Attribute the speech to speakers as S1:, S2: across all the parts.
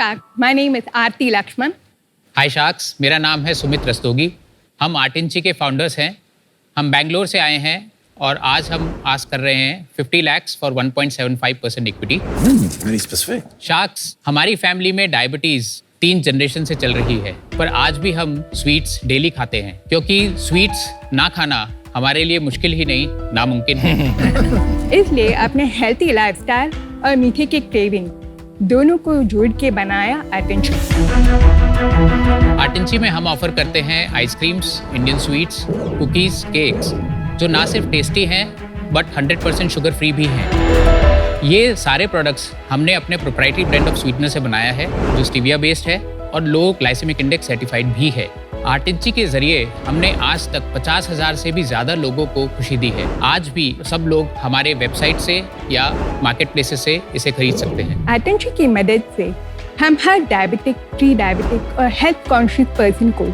S1: Shark. My name is Aarti Lakshman.
S2: Hi sharks, मेरा नाम है सुमित रस्तोगी। हम आर्ट इंची के फाउंडर्स हैं। हम बेंगलोर से आए हैं और आज हम आस्क कर रहे हैं 50 lakh for 1.75% equity.
S3: Very specific.
S2: Sharks, हमारी फैमिली में डायबिटीज 3 जनरेशन से चल रही है, पर आज भी हम स्वीट्स डेली खाते हैं क्योंकि स्वीट्स ना खाना हमारे लिए मुश्किल ही नहीं, नामुमकिन है।
S1: इसलिए अपने हेल्थी लाइफस्टाइल और मीठे के क्रेविंग दोनों को जोड़ के बनाया अटेंशन।
S2: आर्ट इंची में हम ऑफर करते हैं ice creams, Indian sweets, cookies, cakes जो ना सिर्फ टेस्टी हैं बट 100% शुगर फ्री भी हैं। ये सारे प्रोडक्ट्स हमने अपने प्रोप्राइटरी ब्रांड ऑफ स्वीटनर से बनाया है जो स्टीविया बेस्ड है और लो ग्लाइसेमिक इंडेक्स सर्टिफाइड भी है। आर्ट इंची के जरिए हमने आज तक 50,000 से भी ज़्यादा लोगों को खुशी दी है। आज भी सब लोग हमारे वेबसाइट से या मार्केट प्लेसेस से इसे खरीद सकते हैं।
S1: अटेंशन की मदद से हम हर डायबिटिक, प्री डायबिटिक और हेल्थ कॉन्शियस पर्सन को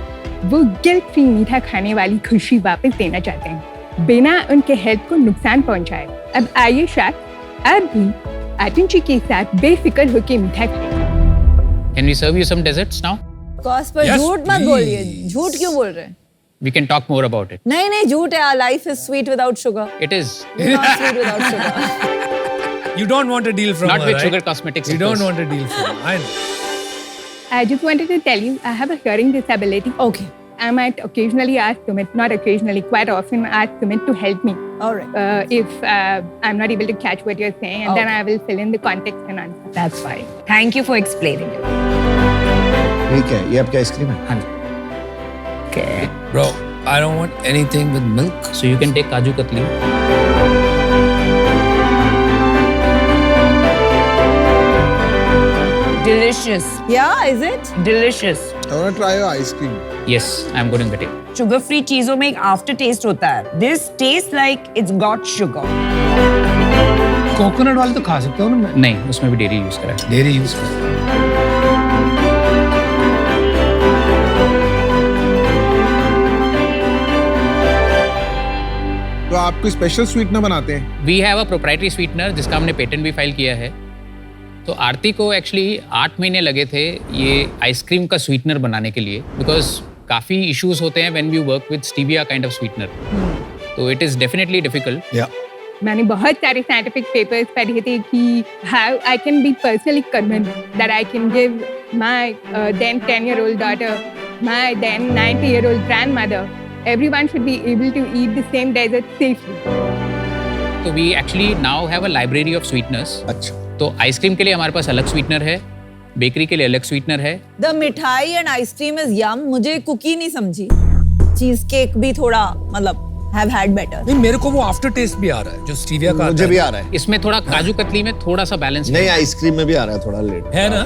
S1: वो गिल्ट फ्री मीठा खाने वाली खुशी वापस देना चाहते हैं बिना उनके हेल्थ को नुकसान पहुंचाए। अब आइए शायद आप भी अटेंशन के साथ बेफिक्र होकर मीठा खाएं।
S2: Can we serve you some desserts now?
S4: Cost per झूठ मत बोलिए। झूठ क्यों बोल रहे हैं?
S2: We can talk more about it.
S4: नहीं झूठ है। Life is sweet without sugar.
S2: It is.
S4: Not sweet without sugar.
S3: You don't want a deal from
S2: Not
S3: her,
S2: with
S3: right?
S2: Sugar Cosmetics.
S3: You
S2: of
S3: don't
S2: course.
S3: want a deal from her. I know.
S1: I just wanted to tell you I have a hearing disability.
S4: Okay.
S1: I might occasionally ask Sumit, not occasionally, quite often ask Sumit to help me.
S4: All right.
S1: If I'm not able to catch what you're saying, and then I will fill in the context and answer.
S4: That's fine. Thank you for explaining it.
S5: ठीक है, ये आपकी ice cream है।
S2: हाँ जी।
S4: Okay.
S3: Bro, I don't want anything with milk.
S2: So you can take Kaju Katli.
S6: Delicious.
S4: Yeah, is it?
S6: Delicious.
S5: I want to try your ice cream.
S2: Yes, I'm going to get it.
S6: Sugar free चीजों में एक after test होता है. This tastes like it's got sugar.
S3: Coconut वाले तो खा सकता हूँ ना मैं।
S2: नहीं, उसमें भी डेयरी यूज करा है।
S3: डेयरी यूज कर।
S5: तो आप कोई स्पेशल स्वीटनर बनाते हैं?
S2: We have a proprietary sweetener जिसका हमने पेटेंट भी फाइल किया है। तो आरती को एक्चुअली 8 महीने लगे थे ये आइसक्रीम का स्वीटनर बनाने के लिए, बिकॉज काफ़ी इश्यूज होते हैं when we work with stevia kind of sweetener. तो इट इज़ डेफिनेटली डिफिकल्ट।
S1: मैंने बहुत सारे साइंटिफिक पेपर्स पढ़े थे कि how I can be personally convinced that I can give my then 10-year-old daughter, my then 90-year-old grandmother, everyone should be able to eat the same dessert safely.
S2: तो we actually now have a library of sweeteners.
S5: अच्छा।
S2: तो ice cream के लिए हमारे पास अलग sweetener है, bakery के लिए अलग स्वीटनर है।
S4: The मिठाई एंड आइसक्रीम इज यम। मुझे कुकी नहीं समझी। चीज केक भी थोड़ा मतलब have had better.
S3: नहीं, मेरे को वो आफ्टर टेस्ट भी आ रहा है जो स्टीविया का
S5: मुझे भी आ रहा है।
S2: इसमें थोड़ा काजू कतली में थोड़ा सा बैलेंस
S5: नहीं, आइसक्रीम में भी आ रहा है थोड़ा लेट।
S3: है ना।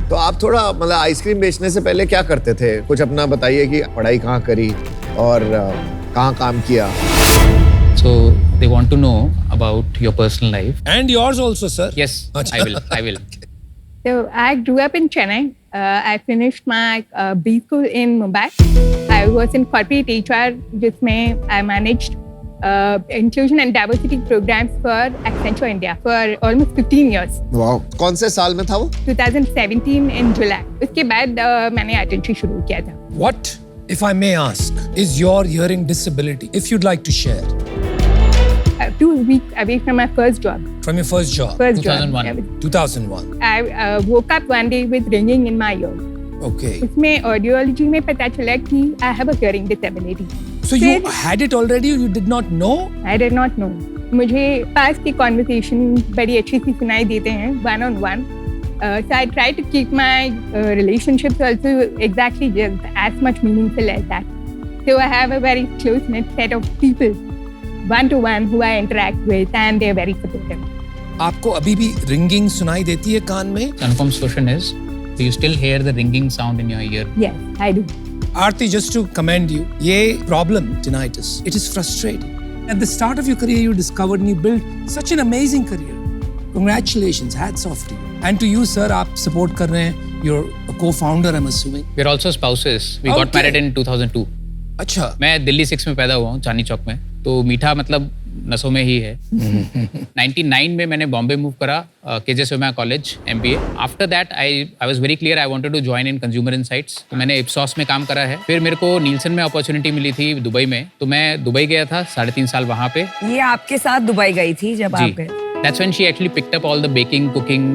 S5: तो आप थोड़ा मतलब आइसक्रीम बेचने से पहले क्या करते थे? कुछ अपना बताइए कि पढ़ाई कहाँ करी और कहाँ काम किया।
S2: So they want to know about your personal life.
S3: And yours also, sir.
S2: Yes,
S3: अच्छा.
S2: I will.
S1: So I grew up in Chennai. I finished my B school in Mumbai. I was in corporate HR, जिसमें I managed inclusion and diversity programs for Accenture India for almost 15 years.
S5: वाह, कौन से साल में था वो?
S1: 2017 in July. उसके बाद मैंने अटेंशन शुरू किया था.
S3: What, if I may ask, is your hearing disability? If you'd like to share.
S1: 2 weeks away from my first job.
S3: From your first job.
S2: 2001.
S1: job.
S3: 2001.
S1: I woke up one day with ringing in my ear.
S3: Okay.
S1: उसमें audiology में पता चला कि I have a hearing disability.
S3: So you had it already? You did not know?
S1: I did not know. मुझे पास की conversation बड़ी अच्छी सी सुनाई देते हैं one-on-one. So I try to keep my relationships also exactly just as much meaningful as that. So I have a very close-knit set of people, one-to-one, who I interact with, and they're very supportive.
S3: आपको अभी भी ringing सुनाई देती है कान में?
S2: Confirmed question is, do you still hear the ringing sound in your ear?
S1: Yes, I do.
S3: Aarti, just to commend you, ये problem, tinnitus, it is frustrating. At the start of your career, you discovered and you built such an amazing career. Congratulations, hats off to you. And to you, sir, आप support कर रहे हैं. You're a co-founder, I'm assuming.
S2: We're also spouses. We got
S3: Okay.
S2: married in 2002.
S3: अच्छा.
S2: मैं दिल्ली 6 में पैदा हुआ हूँ, चांदनी चौक में। तो मीठा मतलब नसों में ही है। 99 में मैंने बॉम्बे मूव करा, KJ Somaiya college MBA। After that I was very clear I wanted to join in consumer insights. तो मैंने इप्सॉस में काम करा है। फिर मेरे को नीलसन में अपॉर्चुनिटी मिली थी दुबई में, तो मैं दुबई गया था 3.5 साल वहाँ पे।
S6: ये आपके साथ दुबई गई थी जब आप गए?
S2: That's when she actually picked up all the baking, cooking,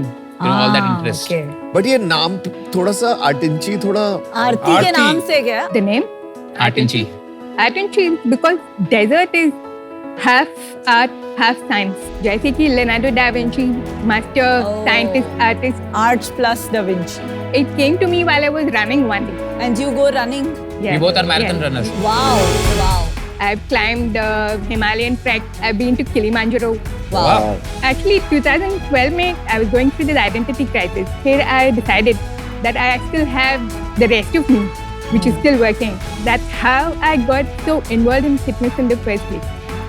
S2: all that interest.
S6: Okay.
S5: But ये नाम थोड़ा सा आर्टिंची, थोड़ा
S4: आरती के नाम से क्या?
S1: The name?
S2: Artinchi.
S1: Artinchi because desert is half art, half science. जैसे कि Leonardo da Vinci, master scientist, artist.
S4: Arts plus Da Vinci.
S1: It came to me while I was running one day.
S4: And you go running?
S1: Yeah.
S2: We both are marathon runners.
S4: Wow, wow,
S1: I've climbed Himalayan trek. I've been to Kilimanjaro.
S4: wow.
S1: Actually, 2012 में I was going through this identity crisis. Here I decided that I still have the rest of me, which is still working. That's how I got so involved in fitness in the first place.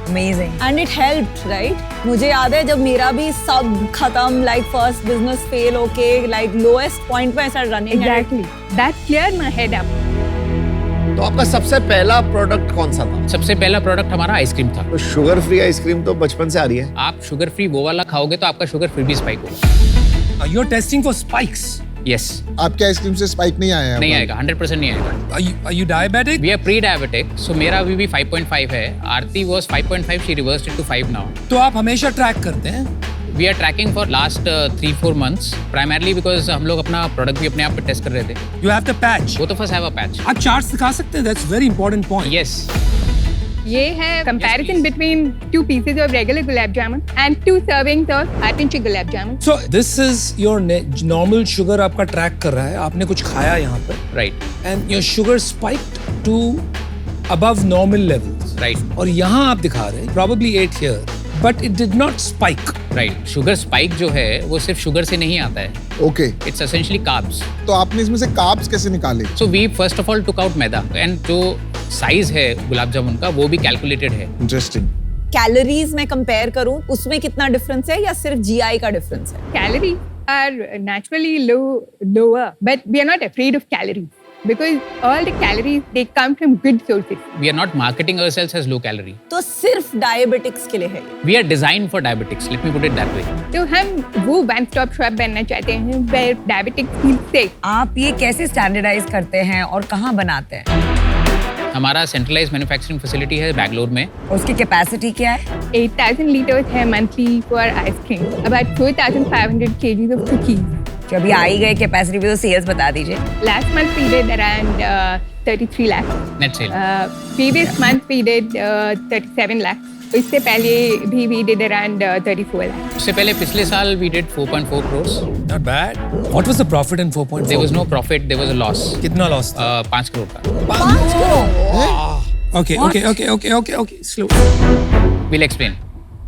S6: Amazing.
S4: And it helped, right? मुझे याद है जब मेरा भी सब खत्म, like first business fail, okay, like lowest point पे I started running.
S1: Exactly. That cleared my head up.
S5: तो आपका सबसे पहला प्रोडक्ट कौन सा था?
S2: सबसे पहला प्रोडक्ट हमारा आइसक्रीम था।
S5: तो शुगर फ्री आइसक्रीम तो बचपन से आ रही है।
S2: आप शुगर फ्री वो वाला खाओगे तो आपका शुगर फिर भी स्पाइक होगा।
S3: You're testing for spikes.
S2: Yes.
S7: आपके आइसक्रीम से स्पाइक नहीं आया है?
S2: नहीं आएगा, 100% नहीं आएगा।
S3: Are you diabetic?
S2: We are pre-diabetic, so मेरा अभी भी 5.5 है। आरती was 5.5, she reversed it to 5 now.
S3: तो आप हमेशा ट्रैक करते हैं?
S2: We are tracking for last 3-4 months, primarily because हम लोग अपना प्रोडक्ट भी अपने आप पे टेस्ट कर रहे थे।
S3: You have the patch.
S2: Both of us have a patch.
S3: आप चार्ट्स दिखा सकते हैं? That's very important point.
S2: Yes.
S1: ये है comparison
S2: please.
S1: between 2 pieces of regular gulab jamun and 2 servings of Artinchi gulab jamun.
S3: So this is your normal sugar आपका track कर रहा है। आपने कुछ खाया यहाँ पर
S2: Right.
S3: and your sugar spiked to above normal levels.
S2: Right.
S3: और यहाँ आप दिखा रहे हैं probably 8 here, but it did not spike.
S2: Right. Sugar spike जो है वो सिर्फ शुगर से नहीं आता है।
S7: Okay,
S2: It's essentially carbs.
S7: तो आपने इसमें से कार्ब्स कैसे निकाले?
S2: So we first of all took out maida and जो साइज है गुलाब जामुन का वो भी कैलकुलेटेड है।
S7: इंटरेस्टिंग।
S4: कैलोरीज में कंपेयर करूं उसमें कितना डिफरेंस है या सिर्फ GI का डिफरेंस है?
S1: Calories are naturally lower, but we are not afraid of calories because all the calories they come from good sources.
S2: We are not marketing ourselves as low calorie.
S4: तो सिर्फ diabetics के लिए है ये।
S2: We are designed for diabetics. Let me put it that way.
S1: तो हम वो one stop shop बनना चाहते हैं where diabetics feel safe.
S6: आप ये कैसे स्टैंडर्डाइज करते हैं और कहाँ बनाते हैं?
S2: हमारा सेंट्रलाइज मैन्युफैक्चरिंग फैसिलिटी है बैंगलोर में।
S6: उसकी कैपेसिटी क्या है?
S1: 8,000 liters है monthly for ice cream. About 4,500 kgs of cookies.
S6: जो अभी आई गए कैपेसिटी भी तो सेल्स बता दीजिए।
S1: Last month we did around 33 lakhs.
S2: Net cell.
S1: Previous month we did 37 lakhs. इससे पहले भी we did around 34 lakhs.
S2: उससे पहले पिछले साल we did 4.4 crores.
S3: Not bad. What was the profit in 4.4?
S2: There was no profit, there was a loss.
S3: कितना loss था?
S2: 5 करोड़ का।
S3: Okay. Slow.
S2: We'll explain.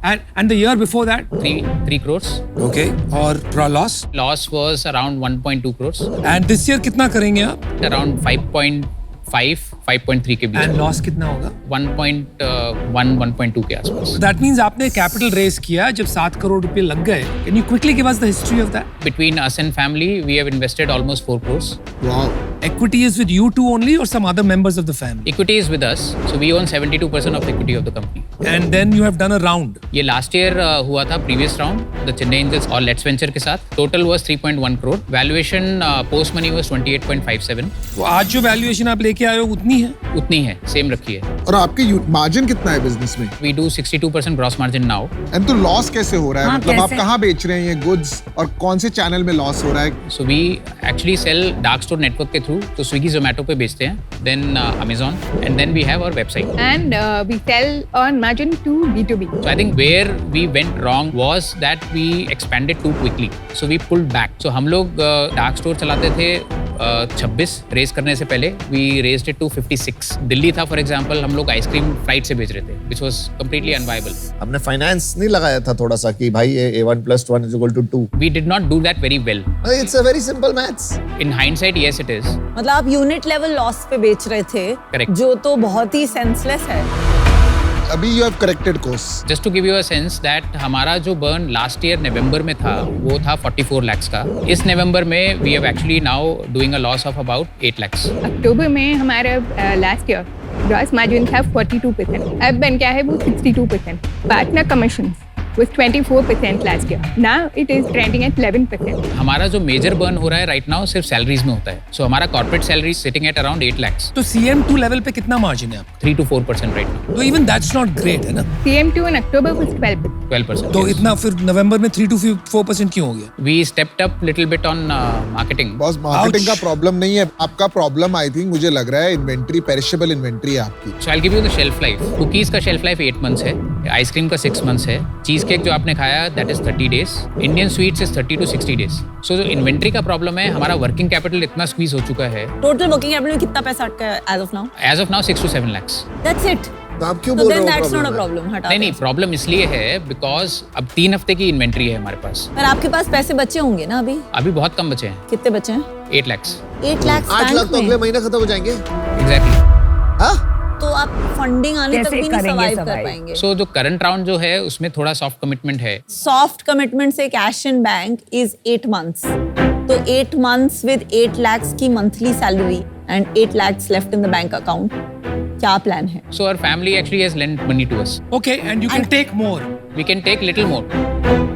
S3: And the year before that?
S2: 3 crores.
S3: Okay. और loss?
S2: Loss was around 1.2 crores.
S3: And this year कितना करेंगे आप?
S2: Around 5.5, 5.3 के
S3: And
S2: beach.
S3: loss कितना होगा?
S2: 1.1, 1.2 के आसपास।
S3: That means आपने capital raise किया जब 7 करोड़ रुपए लग गए. Can you quickly give us the history of that?
S2: Between us and family, we have invested almost 4 crores.
S7: Wow.
S3: Equity is with you two only or some other members of the family?
S2: Equity is with us, so we own 72% of the equity of the company.
S3: And then you have done a round.
S2: ये last year हुआ था previous round the Chennai angels और let's venture के साथ। Total was 3.1 crore. Valuation post money was 28.57।
S3: तो आज जो valuation आप लेके आए हो उतनी है?
S2: उतनी है, सेम रखी है।
S7: और आपके मार्जिन कितना है बिजनेस में?
S2: We do 62% gross margin now.
S7: And तो लॉस कैसे हो रहा है?
S6: हाँ,
S7: मतलब आप
S6: कैसे?
S7: कहाँ बेच रहे हैं ये गुड्स और कौन से चैनल में लॉस हो रहा है?
S2: So we actually sell dark store network के थ्रू, तो स्विगी जोमेटो पे बेचते हैं, then Amazon and then we have our website.
S1: And we sell on margin to B2B.
S2: So I think where we went wrong was that we expanded too quickly. So we pulled back. So हम लोग dark store चलाते थे 26 race करने से पहले we raised it to 56. Delhi था for example, हम लोग आइसक्रीम फ्लाइट से बेच रहे थे which was completely unviable.
S5: हमने फाइनेंस नहीं लगाया था थोड़ा सा कि भाई ये A1 + 1 = 2?
S2: We did not do that very well.
S5: It's a very simple maths.
S2: In hindsight, yes it is.
S4: मतलब आप यूनिट लेवल लॉस पे बेच रहे थे,
S2: Correct.
S4: जो तो बहुत ही सेंसलेस है।
S7: अभी you have corrected course.
S2: Just to give you a sense that हमारा जो बर्न लास्ट ईयर नवंबर में था वो था 44 lakhs का। इस नवंबर में we have actually now doing a loss of about 8 lakhs.
S1: अक्टूबर में हमारा लास्ट ईयर ग्रॉस मार्जिन था 42%, अब बन गया है वो 62%. Partner commission was 24% last year. Now it is trending at 11%.
S2: हमारा जो मेजर बर्न हो रहा है राइट नाउ सिर्फ सैलरीज में होता है. सो हमारा corporate salary sitting at around 8 lakhs.
S3: तो CM2 लेवल पे कितना मार्जिन है आपका?
S2: 3 to 4% राइट नाउ.
S3: तो इवन दैट्स नॉट ग्रेट है ना?
S1: CM2 in October was 12%.
S2: 12%.
S3: तो इतना फिर नवंबर में 3 to 4% क्यों हो गया?
S2: We stepped up little bit on marketing.
S7: Boss marketing का
S3: Ouch.
S7: प्रॉब्लम नहीं है आपका प्रॉब्लम. आई थिंक मुझे लग रहा है इन्वेंट्री, पेरिशेबल इन्वेंट्री है आपकी.
S2: So I'll give you the shelf life. Cookies का शेल्फ लाइफ 8 months है. आइसक्रीम का 6 months है. चीज केक जो आपने खाया that is 30 days. Indian sweets is 30 to 60 days. So जो इन्वेंट्री का प्रॉब्लम है, हमारा वर्किंग कैपिटल इतना स्क्वीज हो चुका है.
S4: टोटल वर्किंग कैपिटल में कितना पैसा अटका है as of now?
S2: As of now 6 to 7 lakhs.
S4: That's it.
S5: तो आप क्यों
S4: So
S5: बोल रहे
S4: then
S5: हो
S4: that's not a
S5: problem है?
S4: problem. हटा
S2: नहीं
S4: दो.
S2: नहीं प्रॉब्लम इसलिए है बिकॉज अब 3 हफ्ते की इन्वेंट्री है हमारे पास.
S4: पर आपके पास पैसे बचे होंगे ना अभी?
S2: अभी बहुत कम बचे हैं.
S4: कितने बचे हैं?
S2: 8 lakhs.
S4: 8 लाख
S5: 8 लाख तो अगले महीने खत्म हो जाएंगे.
S2: Exactly.
S5: हाँ?
S4: तो आप फंडिंग आने तक
S6: कैसे
S4: भी नहीं
S6: करेंगे
S4: सर्वाइव कर
S6: survive?
S4: पाएंगे.
S2: So जो करंट राउंड जो है उसमें थोड़ा सॉफ्ट कमिटमेंट है.
S4: सॉफ्ट कमिटमेंट से cash in bank is 8 months. तो 8 months with 8 lakhs की monthly salary and 8 lakhs left in the bank account, क्या प्लान है?
S2: So our family actually has lent money to us.
S3: Okay, and you can take more.
S2: We can take little more.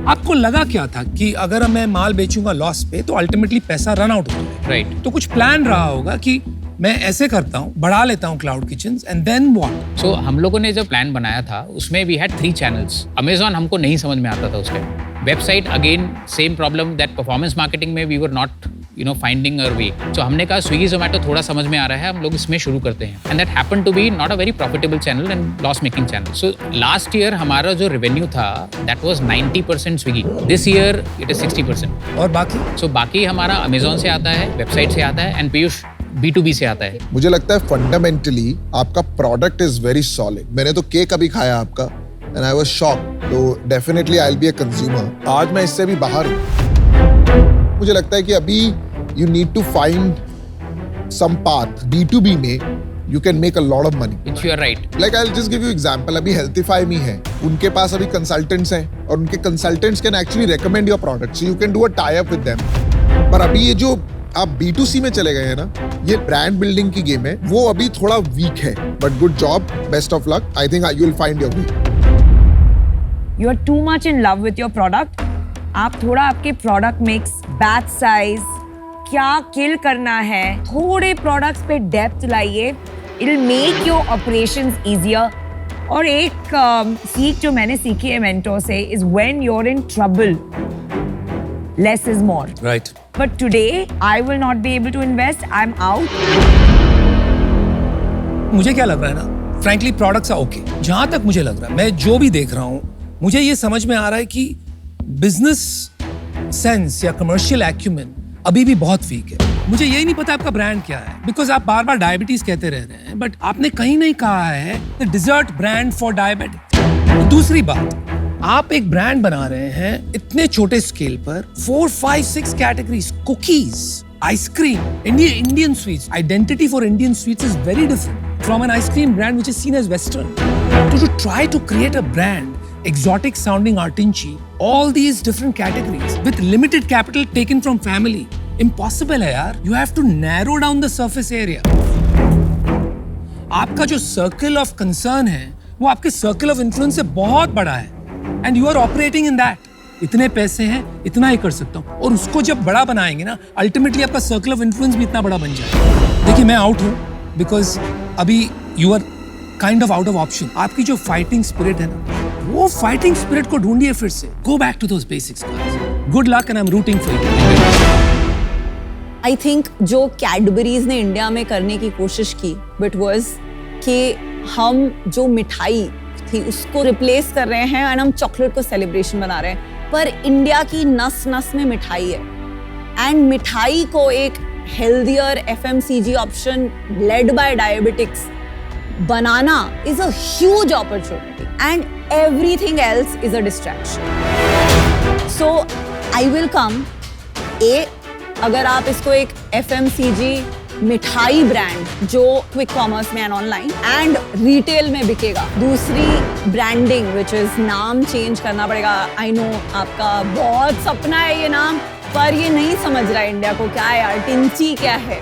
S3: आपको लगा क्या था कि अगर मैं माल बेचूंगा लॉस पे तो अल्टीमेटली पैसा रन आउट हो जाएगा?
S2: Right.
S3: तो कुछ प्लान रहा होगा कि मैं ऐसे करता हूँ, बढ़ा लेता हूँ cloud kitchens and then what?
S2: So हम लोगों ने जब प्लान बनाया था उसमें we had 3 channels. Amazon हमको नहीं समझ में आता था उस time. Website again same problem that performance marketing में वी वर नॉट फाइंडिंग अवर वे. तो हमने कहा स्विगी जोमेटो थोड़ा समझ में आ रहा है, हम लोग इसमें शुरू करते हैं. And that happened to be not a very profitable channel and loss making channel. So last year हमारा जो रेवेन्यू था that was 90% Swiggy. This year it is 60%.
S3: और बाकी?
S2: सो बाकी हमारा अमेजोन से आता है, वेबसाइट से आता है एंड पीयूष B2B से आता है.
S7: मुझे लगता है फंडामेंटली आपका प्रोडक्ट इज वेरी सॉलिड. मैंने तो केक अभी खाया आपका एंड आई वाज शॉक्ड. तो definitely I will be a consumer. आज मैं इससे भी बाहर हूं. मुझे लगता है कि अभी you need to find some path. B2B में you can make a lot of money.
S2: Which you are right.
S7: Like I will just give you example. अभी हेल्थीफाई मी है, उनके पास अभी कंसल्टेंट्स हैं और उनके consultants can actually recommend your product, so you can do a tie up with them. पर अभी ये जो आप B2C में चले गए हैं ना, ये ब्रांड बिल्डिंग की गेम है, वो अभी थोड़ा वीक है. But good job, best of luck. I think you will find your way.
S6: You are too much in love with your product. आप थोड़ा आपके प्रोडक्ट मिक्स, बैच साइज, क्या किल करना है, थोड़े प्रोडक्ट्स पे डेप्थ लाइए. It will make your operations easier. और एक सीख जो मैंने सीखी है मेंटोर से is when you're in trouble, less is more.
S3: Right.
S6: But today, I will not be able to invest. I'm out.
S3: मुझे क्या लग रहा है ना, फ्रैंकली प्रोडक्ट्स आर ओके. जहां तक मुझे लग रहा है, मैं जो भी देख रहा हूं, मुझे ये समझ में आ रहा है कि बिजनेस सेंस या कमर्शियल एक्यूमेन अभी भी बहुत वीक है. मुझे यही नहीं पता आपका ब्रांड क्या है, बिकॉज आप बार बार डायबिटीज कहते रह रहे हैं, बट आपने कहीं नहीं कहा है the dessert brand for diabetic. दूसरी बात, आप एक ब्रांड बना रहे हैं इतने छोटे स्केल पर, 4, 5, 6 categories, cookies, ice cream, Indian sweets. Identity for Indian sweets is very different from an ice cream brand which is seen as Western. To try to create a brand, exotic sounding artinchi, all these different categories with limited capital taken from family, impossible है यार. You have to narrow down the surface area. आपका जो circle of concern है, वो आपके circle of influence से बहुत बड़ा है. And you are operating in that. इतने पैसे हैं, इतना ही कर सकता हूँ. और उसको जब बड़ा बनाएंगे ना, अल्टीमेटली आपका सर्कल ऑफ इन्फ्लुएंस भी इतना बड़ा बन जाएगा. देखिए मैं आउट हूँ बिकॉज अभी you are kind of out of option. आपकी जो फाइटिंग स्पिरिट है ना, वो फाइटिंग स्पिरिट को ढूंढिए फिर से. Go back to those basics. Good luck and I am rooting for you.
S4: I think जो कैडबरीज ने इंडिया में करने की कोशिश की, बट वाज कि हम जो मिठाई थी उसको रिप्लेस कर रहे हैं एंड हम चॉकलेट को सेलिब्रेशन बना रहे हैं. पर इंडिया की नस नस में मिठाई है एंड मिठाई को एक healthier FMCG option led by diabetics banana is a huge opportunity and everything else is a distraction. So I will come. अगर आप इसको एक FMCG मिठाई ब्रांड जो क्विक कॉमर्स में एंड ऑनलाइन एंड रिटेल में बिकेगा. दूसरी ब्रांडिंग विच इज नाम चेंज करना पड़ेगा. आई नो आपका बहुत सपना है ये नाम, पर ये नहीं समझ रहा इंडिया को क्या है यार. टिंची क्या है?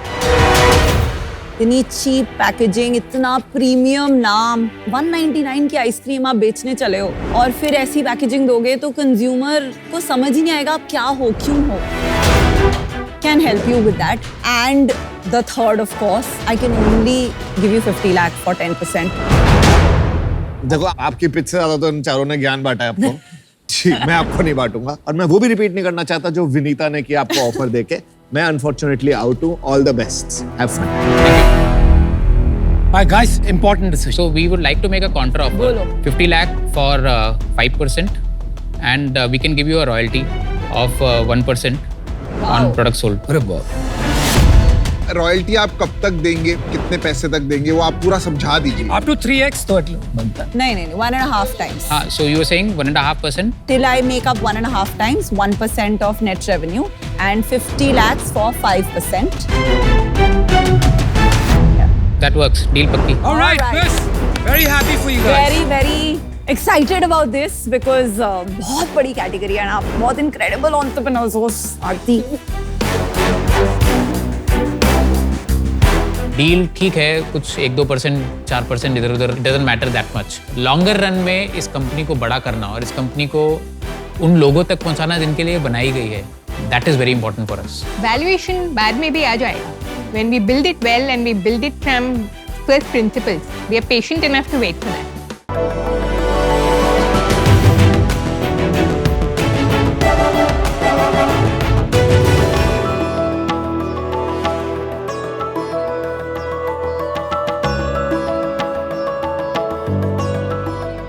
S4: इतनी चीप पैकेजिंग, इतना प्रीमियम नाम, 199 की आइसक्रीम आप बेचने चले हो और फिर ऐसी पैकेजिंग दोगे तो कंज्यूमर को समझ ही नहीं आएगा आप क्या हो, क्यों हो. Can help you with that. And the third, of course, I can only give you 50 lakh for 10%.
S5: देखो आपकी पिच से ज्यादा तो इन चारों ने ज्ञान बांटा है आपको. ठीक, मैं आपको नहीं बांटूंगा और मैं वो भी रिपीट नहीं करना चाहता जो विनीता ने किया आपको ऑफर देके. मैं अनफॉर्चुनेटली आउट हूँ. All the best. Have fun.
S3: Hi guys, important decision.
S2: So we would like to make a counter offer.
S4: बोलो.
S2: 50 lakh for 5% and we can give you a royalty of 1% on products sold.
S3: अरे बाप.
S7: Royalty आप कब तक देंगे, कितने पैसे तक देंगे, वो आप पूरा समझा दीजिए.
S3: Up to 3x तो बनता है.
S4: नहीं, 1.5 times.
S2: So you were saying 1.5%?
S4: Till I make up 1.5 times, 1% of net revenue and 50 lakhs for 5%.
S2: That works. Deal pakki.
S3: All right,
S4: All right.
S3: Chris. Very happy for you guys.
S4: Very excited about this because बहुत बड़ी category है ना, आप बहुत incredible entrepreneurs हो, आरती.
S2: Deal ठीक है, कुछ 1-2%, 4% इधर उधर, doesn't matter that much. Longer run में इस कंपनी को बड़ा करना और इस कंपनी को उन लोगों तक पहुंचाना जिनके लिए बनाई गई है, that is very important for us.
S1: Valuation बाद में भी आ जाएगा. When we build it well and we build it from first principles, we are patient enough to wait for that.